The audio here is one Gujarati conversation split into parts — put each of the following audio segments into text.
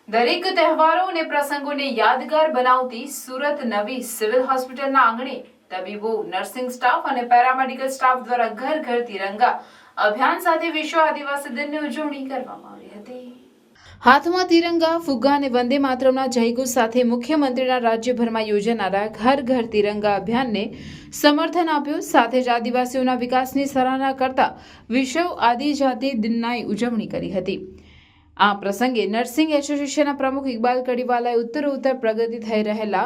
દરેક તહેવારો અને પ્રસંગોને યાદગાર બનાવતી સુરત નવી સિવિલ હોસ્પિટલના આંગણે તબીબો, નર્સિંગ સ્ટાફ અને પેરામેડિકલ સ્ટાફ દ્વારા ઘર ઘર તિરંગા અભિયાન સાથે વિશ્વ આદિવાસી દિનની ઉજવણી કરવામાં આવી હતી. હાથમાં તિરંગા, ફુગ્ગા અને વંદે માતરમના જયઘોષ સાથે મુખ્યમંત્રીના રાજ્યભરમાં યોજાનારા ઘર ઘર તિરંગા અભિયાનને સમર્થન આપ્યું. સાથે જ આદિવાસીઓના વિકાસની સરાહના કરતા વિશ્વ આદિજાતિ દિનની ઉજવણી કરી હતી. આ પ્રસંગે નર્સિંગ એસોસિએશનના પ્રમુખ ઇકબાલ કડીવાલાએ ઉત્તરોત્તર પ્રગતિ થઈ રહેલા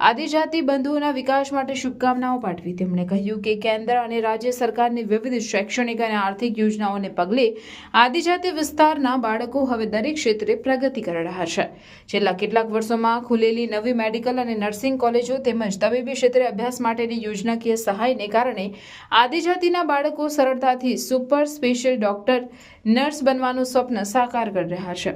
આદિજાતિ બંધુઓના વિકાસ માટે શુભકામનાઓ પાઠવી. તેમણે કહ્યું કે કેન્દ્ર અને રાજ્ય સરકારની વિવિધ શૈક્ષણિક અને આર્થિક યોજનાઓને પગલે આદિજાતિ વિસ્તારના બાળકો હવે દરેક ક્ષેત્રે પ્રગતિ કરી રહ્યા છે. છેલ્લા કેટલાક વર્ષોમાં ખુલેલી નવી મેડિકલ અને નર્સિંગ કોલેજો તેમજ તબીબી ક્ષેત્રે અભ્યાસ માટેની યોજનાકીય સહાયને કારણે આદિજાતિના બાળકો સરળતાથી સુપર સ્પેશિયલ ડોક્ટર, નર્સ બનવાનું સ્વપ્ન સાકાર કરી રહ્યા છે.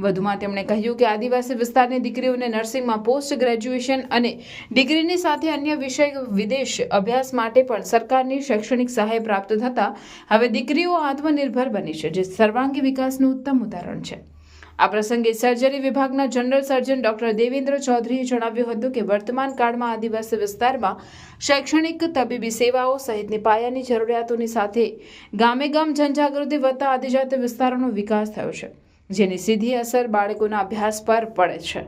વધુમાં તેમણે કહ્યું કે આદિવાસી વિસ્તારની દીકરીઓને નર્સિંગમાં પોસ્ટ ગ્રેજ્યુએશન અને ડિગ્રીની સાથે અન્ય વિષય વિદેશ અભ્યાસ માટે પણ સરકારની શૈક્ષણિક સહાય પ્રાપ્ત થતાં હવે દીકરીઓ આત્મનિર્ભર બની છે, જે સર્વાંગી વિકાસનું ઉત્તમ ઉદાહરણ છે. આ પ્રસંગે સર્જરી વિભાગના જનરલ સર્જન ડોક્ટર દેવેન્દ્ર ચૌધરીએ જણાવ્યું હતું કે વર્તમાન કાળમાં આદિવાસી વિસ્તારમાં શૈક્ષણિક, તબીબી સેવાઓ સહિતની પાયાની જરૂરિયાતોની સાથે ગામે ગામ જનજાગૃતિ વધતા આદિજાતિ વિસ્તારોનો વિકાસ થયો છે, જેની સીધી અસર બાળકોના અભ્યાસ પર પડે છે.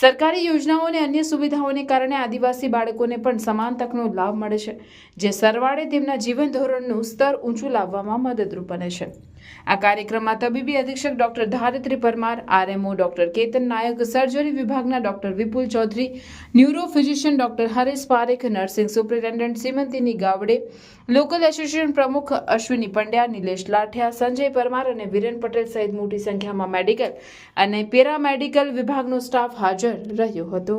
સરકારી યોજનાઓ અને અન્ય સુવિધાઓને કારણે આદિવાસી બાળકોને પણ સમાન તકનો લાભ મળે છે, જે સરવાળે તેમના જીવન ધોરણનું સ્તર ઊંચું લાવવામાં મદદરૂપ બને છે. આ કાર્યક્રમમાં તબીબી અધિક્ષક doctor Dharitri Parmar, RMO doctor Ketan Nayak, surgery વિભાગના doctor Vipul Chaudhary, neuro physician doctor Haresh Parekh, nursing superintendent Simantini Gavde, local association પ્રમુખ અશ્વિની પંડ્યા, નિલેશ લાઠિયા, સંજય પરમાર અને વિરેન પટેલ સહિત મોટી સંખ્યામાં મેડિકલ અને પેરામેડિકલ વિભાગનો સ્ટાફ હાજર રહ્યો હતો.